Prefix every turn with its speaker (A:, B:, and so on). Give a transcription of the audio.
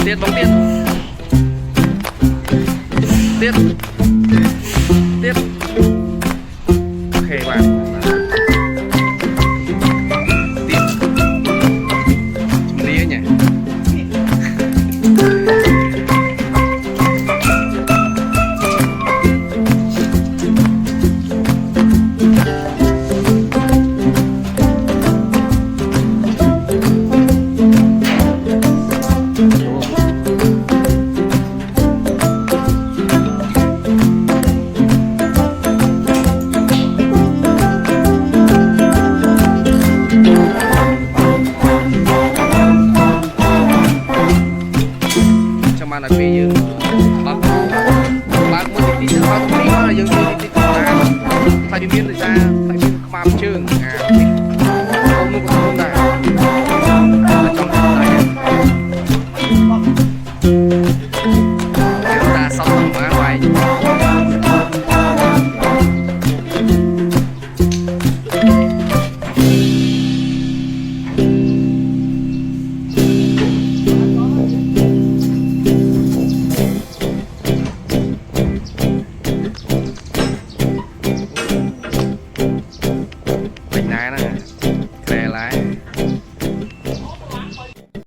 A: Tiết bóng tiết. Tiết. Tiết. Ok bạn. Tiết. Lý nhỉ. Mà là bây giờ bác muốn đi bác muốn đi mà giờ đi thay viên rồi sao